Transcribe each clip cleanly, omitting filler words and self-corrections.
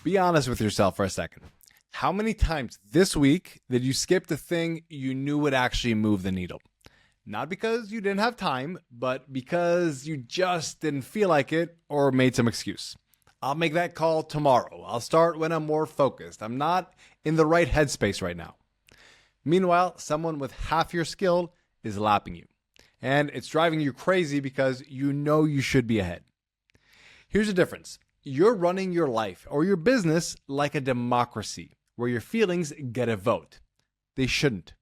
Be honest with yourself for a second. How many times this week did you skip the thing you knew would actually move the needle? Not because you didn't have time, but because you just didn't feel like it or made some excuse. I'll make that call tomorrow. I'll start when I'm more focused. I'm not in the right headspace right now. Meanwhile, someone with half your skill is lapping you. And it's driving you crazy because you know you should be ahead. Here's the difference. You're running your life or your business like a democracy, where your feelings get a vote. They shouldn't.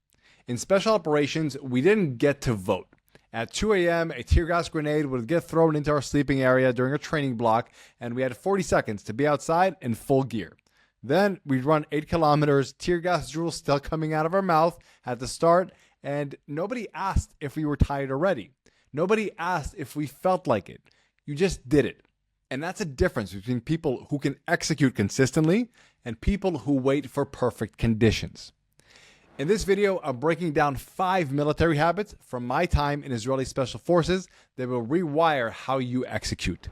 In special operations, we didn't get to vote. At 2 a.m., a tear gas grenade would get thrown into our sleeping area during a training block, and we had 40 seconds to be outside in full gear. Then we'd run 8 kilometers, tear gas drool still coming out of our mouth at the start, and nobody asked if we were tired already. Nobody asked if we felt like it. You just did it. And that's a difference between people who can execute consistently and people who wait for perfect conditions. In this video, I'm breaking down 5 military habits from my time in Israeli Special Forces that will rewire how you execute.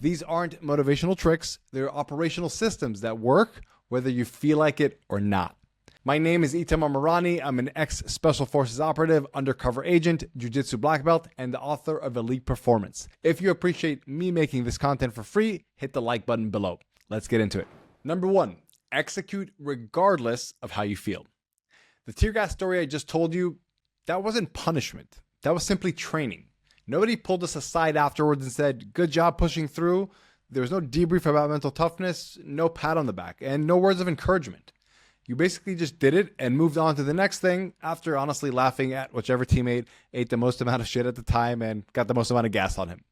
These aren't motivational tricks, they're operational systems that work whether you feel like it or not. My name is Itamar Marani. I'm an ex-Special Forces operative, undercover agent, jiu-jitsu black belt, and the author of Elite Performance. If you appreciate me making this content for free, hit the like button below. Let's get into it. Number 1, execute regardless of how you feel. The tear gas story I just told you, that wasn't punishment. That was simply training. Nobody pulled us aside afterwards and said, good job pushing through. There was no debrief about mental toughness, no pat on the back, and no words of encouragement. You basically just did it and moved on to the next thing after honestly laughing at whichever teammate ate the most amount of shit at the time and got the most amount of gas on him.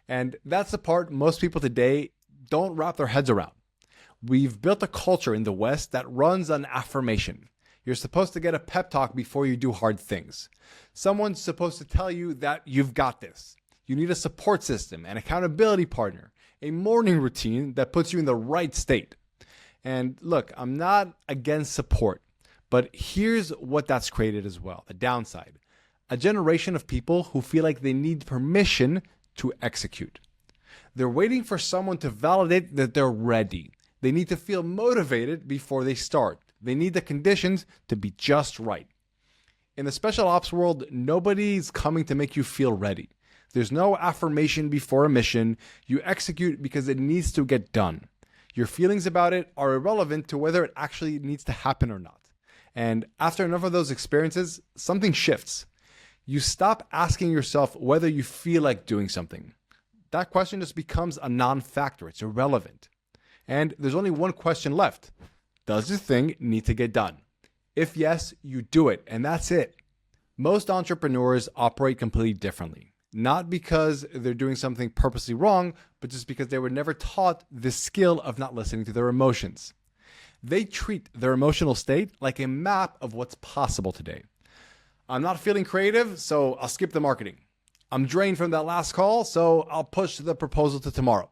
And that's the part most people today don't wrap their heads around. We've built a culture in the West that runs on affirmation. You're supposed to get a pep talk before you do hard things. Someone's supposed to tell you that you've got this. You need a support system, an accountability partner, a morning routine that puts you in the right state. And look, I'm not against support, but here's what that's created as well, the downside. A generation of people who feel like they need permission to execute. They're waiting for someone to validate that they're ready. They need to feel motivated before they start. They need the conditions to be just right. In the special ops world, nobody's coming to make you feel ready. There's no affirmation before a mission. You execute because it needs to get done. Your feelings about it are irrelevant to whether it actually needs to happen or not. And after enough of those experiences, something shifts. You stop asking yourself whether you feel like doing something. That question just becomes a non-factor. It's irrelevant. And there's only one question left. Does the thing need to get done? If yes, you do it, and that's it. Most entrepreneurs operate completely differently. Not because they're doing something purposely wrong, but just because they were never taught the skill of not listening to their emotions. They treat their emotional state like a map of what's possible today. I'm not feeling creative, so I'll skip the marketing. I'm drained from that last call, so I'll push the proposal to tomorrow.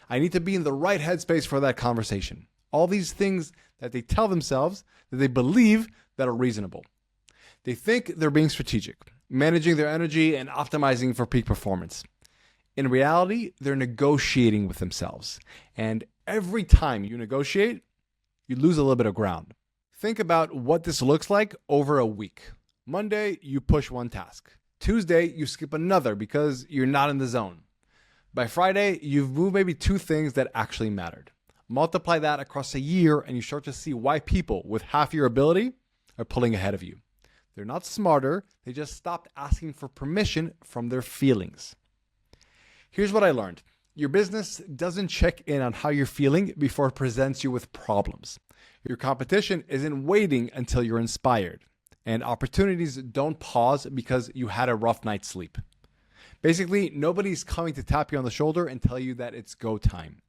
I need to be in the right headspace for that conversation. All these things that they tell themselves that they believe that are reasonable. They think they're being strategic, managing their energy and optimizing for peak performance. In reality, they're negotiating with themselves. And every time you negotiate, you lose a little bit of ground. Think about what this looks like over a week. Monday, you push one task. Tuesday, you skip another because you're not in the zone. By Friday, you've moved maybe 2 things that actually mattered. Multiply that across a year and you start to see why people with half your ability are pulling ahead of you. They're not smarter, they just stopped asking for permission from their feelings. Here's what I learned. Your business doesn't check in on how you're feeling before it presents you with problems. Your competition isn't waiting until you're inspired. And opportunities don't pause because you had a rough night's sleep. Basically, nobody's coming to tap you on the shoulder and tell you that it's go time.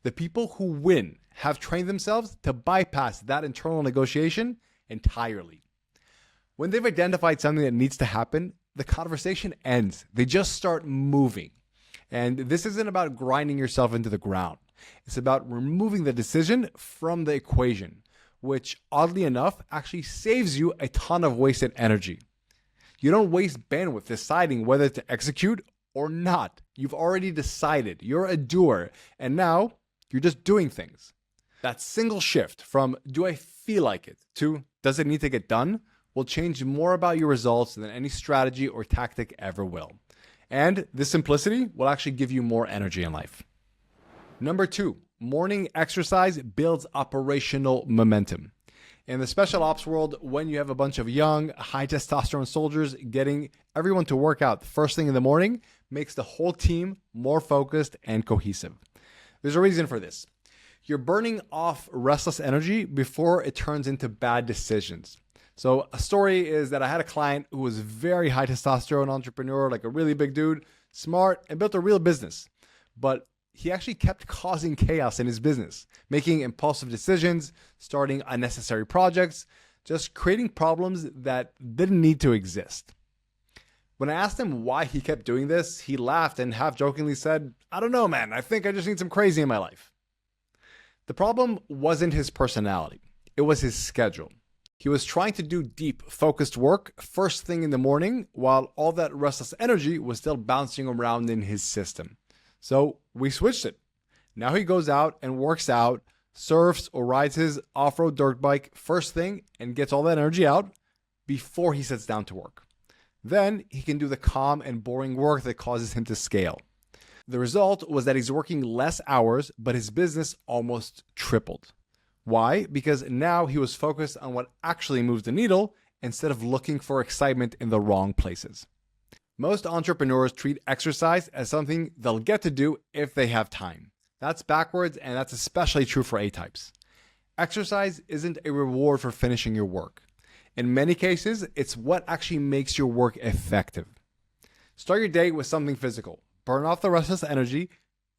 The people who win have trained themselves to bypass that internal negotiation entirely. When they've identified something that needs to happen, the conversation ends. They just start moving. And this isn't about grinding yourself into the ground. It's about removing the decision from the equation, which oddly enough actually saves you a ton of wasted energy. You don't waste bandwidth deciding whether to execute or not. You've already decided. You're a doer. And now you're just doing things. That single shift from do I feel like it to does it need to get done will change more about your results than any strategy or tactic ever will. And this simplicity will actually give you more energy in life. Number 2, morning exercise builds operational momentum. In the special ops world, when you have a bunch of young, high testosterone soldiers, getting everyone to work out first thing in the morning makes the whole team more focused and cohesive. There's a reason for this. You're burning off restless energy before it turns into bad decisions. So a story is that I had a client who was very high testosterone entrepreneur, like a really big dude, smart, and built a real business. But he actually kept causing chaos in his business, making impulsive decisions, starting unnecessary projects, just creating problems that didn't need to exist. When I asked him why he kept doing this, he laughed and half-jokingly said, "I don't know, man. I think I just need some crazy in my life." The problem wasn't his personality. It was his schedule. He was trying to do deep, focused work first thing in the morning while all that restless energy was still bouncing around in his system. So we switched it. Now he goes out and works out, surfs or rides his off-road dirt bike first thing and gets all that energy out before he sits down to work. Then he can do the calm and boring work that causes him to scale. The result was that he's working less hours, but his business almost tripled. Why? Because now he was focused on what actually moves the needle instead of looking for excitement in the wrong places. Most entrepreneurs treat exercise as something they'll get to do if they have time. That's backwards, and that's especially true for A-types. Exercise isn't a reward for finishing your work. In many cases, it's what actually makes your work effective. Start your day with something physical. Burn off the restless energy,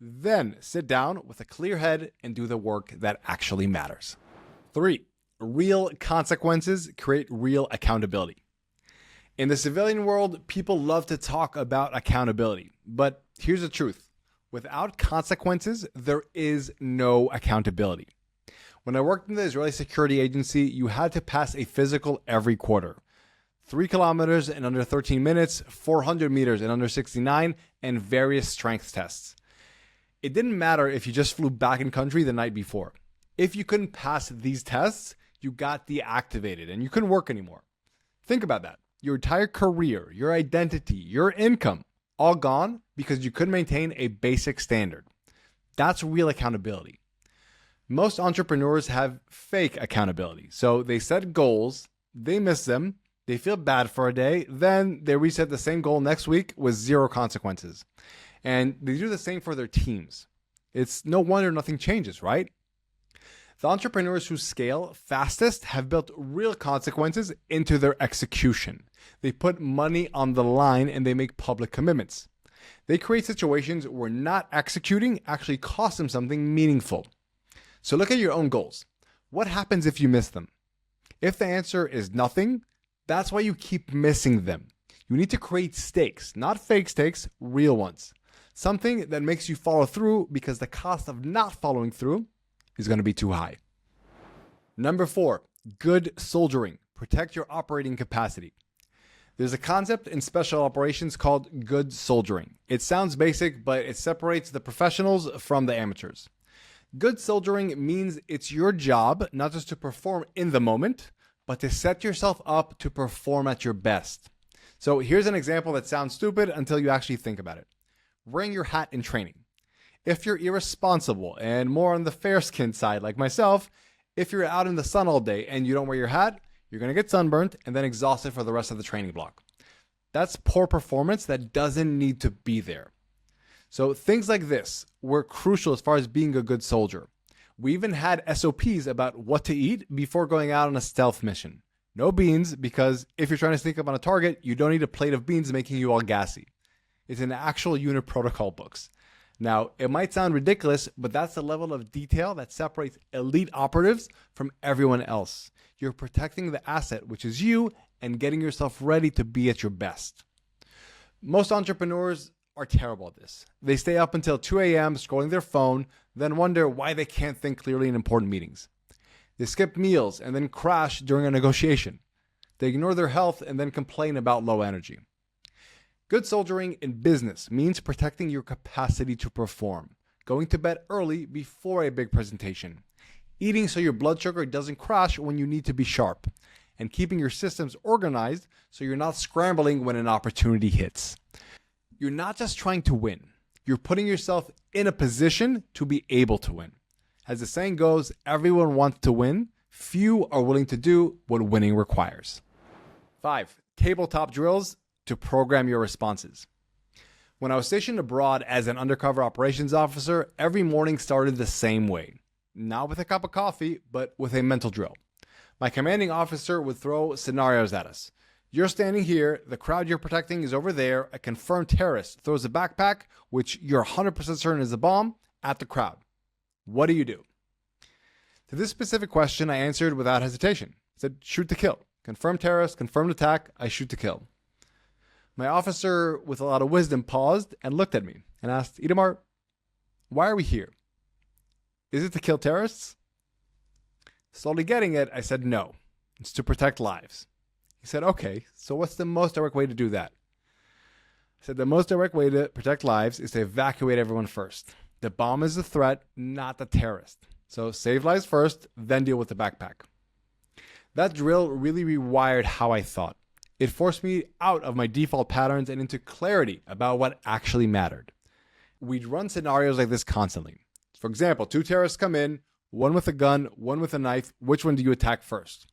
then sit down with a clear head and do the work that actually matters. 3, real consequences create real accountability. In the civilian world, people love to talk about accountability, but here's the truth. Without consequences, there is no accountability. When I worked in the Israeli security agency, you had to pass a physical every quarter. 3 kilometers in under 13 minutes, 400 meters in under 69, and various strength tests. It didn't matter if you just flew back in country the night before. If you couldn't pass these tests, you got deactivated and you couldn't work anymore. Think about that. Your entire career, your identity, your income, all gone because you couldn't maintain a basic standard. That's real accountability. Most entrepreneurs have fake accountability. So they set goals, they miss them, they feel bad for a day, then they reset the same goal next week with 0 consequences. And they do the same for their teams. It's no wonder nothing changes, right? The entrepreneurs who scale fastest have built real consequences into their execution. They put money on the line and they make public commitments. They create situations where not executing actually costs them something meaningful. So look at your own goals. What happens if you miss them? If the answer is nothing, that's why you keep missing them. You need to create stakes, not fake stakes, real ones. Something that makes you follow through because the cost of not following through is going to be too high. Number 4, good soldiering. Protect your operating capacity. There's a concept in special operations called good soldiering. It sounds basic, but it separates the professionals from the amateurs. Good soldiering means it's your job not just to perform in the moment, but to set yourself up to perform at your best. So here's an example that sounds stupid until you actually think about it. Wearing your hat in training. If you're irresponsible and more on the fair-skinned side like myself, if you're out in the sun all day and you don't wear your hat, you're going to get sunburnt and then exhausted for the rest of the training block. That's poor performance that doesn't need to be there. So things like this were crucial as far as being a good soldier. We even had SOPs about what to eat before going out on a stealth mission. No beans, because if you're trying to sneak up on a target, you don't need a plate of beans making you all gassy. It's in actual unit protocol books. Now, it might sound ridiculous, but that's the level of detail that separates elite operatives from everyone else. You're protecting the asset, which is you, and getting yourself ready to be at your best. Most entrepreneurs are terrible at this. They stay up until 2 a.m. scrolling their phone, then wonder why they can't think clearly in important meetings. They skip meals and then crash during a negotiation. They ignore their health and then complain about low energy. Good soldiering in business means protecting your capacity to perform, going to bed early before a big presentation, eating so your blood sugar doesn't crash when you need to be sharp, and keeping your systems organized so you're not scrambling when an opportunity hits. You're not just trying to win, you're putting yourself in a position to be able to win. As the saying goes, everyone wants to win, few are willing to do what winning requires. 5. Tabletop drills to program your responses. When I was stationed abroad as an undercover operations officer, every morning started the same way. Not with a cup of coffee, but with a mental drill. My commanding officer would throw scenarios at us. You're standing here, the crowd you're protecting is over there, a confirmed terrorist throws a backpack, which you're 100% certain is a bomb, at the crowd. What do you do? To this specific question, I answered without hesitation. I said, shoot to kill. Confirmed terrorist, confirmed attack, I shoot to kill. My officer, with a lot of wisdom, paused and looked at me and asked, Itamar, why are we here? Is it to kill terrorists? Slowly getting it, I said, no, it's to protect lives. He said, okay, so what's the most direct way to do that? I said, the most direct way to protect lives is to evacuate everyone first. The bomb is the threat, not the terrorist. So save lives first, then deal with the backpack. That drill really rewired how I thought. It forced me out of my default patterns and into clarity about what actually mattered. We'd run scenarios like this constantly. For example, 2 terrorists come in, one with a gun, one with a knife. Which one do you attack first?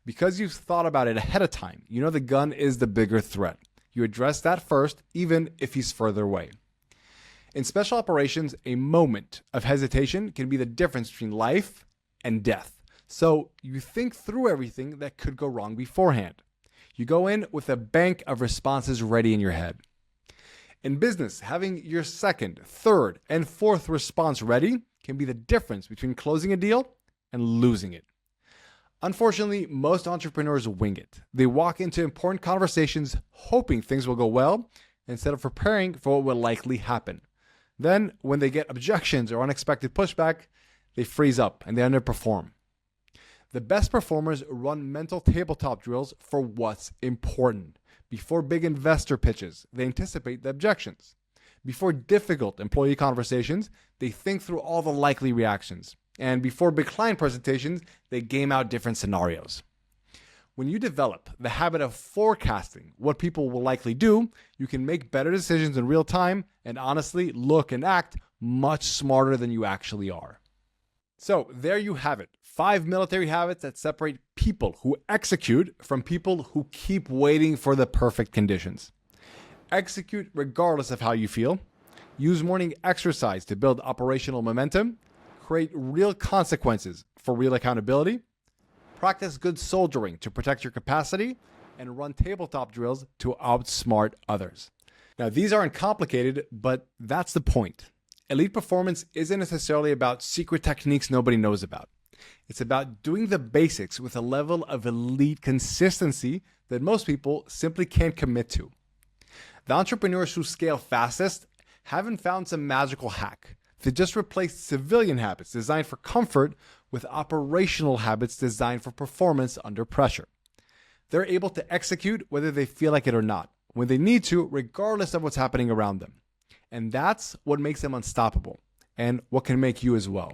Because you've thought about it ahead of time, you know the gun is the bigger threat. You address that first, even if he's further away. In special operations, a moment of hesitation can be the difference between life and death. So you think through everything that could go wrong beforehand. You go in with a bank of responses ready in your head. In business, having your second, third, and fourth response ready can be the difference between closing a deal and losing it. Unfortunately, most entrepreneurs wing it. They walk into important conversations hoping things will go well instead of preparing for what will likely happen. Then, when they get objections or unexpected pushback, they freeze up and they underperform. The best performers run mental tabletop drills for what's important. Before big investor pitches, they anticipate the objections. Before difficult employee conversations, they think through all the likely reactions. And before big client presentations, they game out different scenarios. When you develop the habit of forecasting what people will likely do, you can make better decisions in real time and honestly look and act much smarter than you actually are. So there you have it. 5 military habits that separate people who execute from people who keep waiting for the perfect conditions. Execute regardless of how you feel. Use morning exercise to build operational momentum. Create real consequences for real accountability. Practice good soldiering to protect your capacity. And run tabletop drills to outsmart others. Now, these aren't complicated, but that's the point. Elite performance isn't necessarily about secret techniques nobody knows about. It's about doing the basics with a level of elite consistency that most people simply can't commit to. The entrepreneurs who scale fastest haven't found some magical hack. They just replaced civilian habits designed for comfort with operational habits designed for performance under pressure. They're able to execute whether they feel like it or not, when they need to, regardless of what's happening around them. And that's what makes them unstoppable and what can make you as well.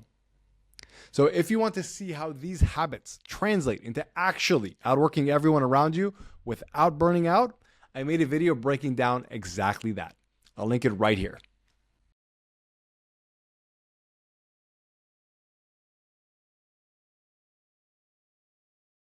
So if you want to see how these habits translate into actually outworking everyone around you without burning out, I made a video breaking down exactly that. I'll link it right here.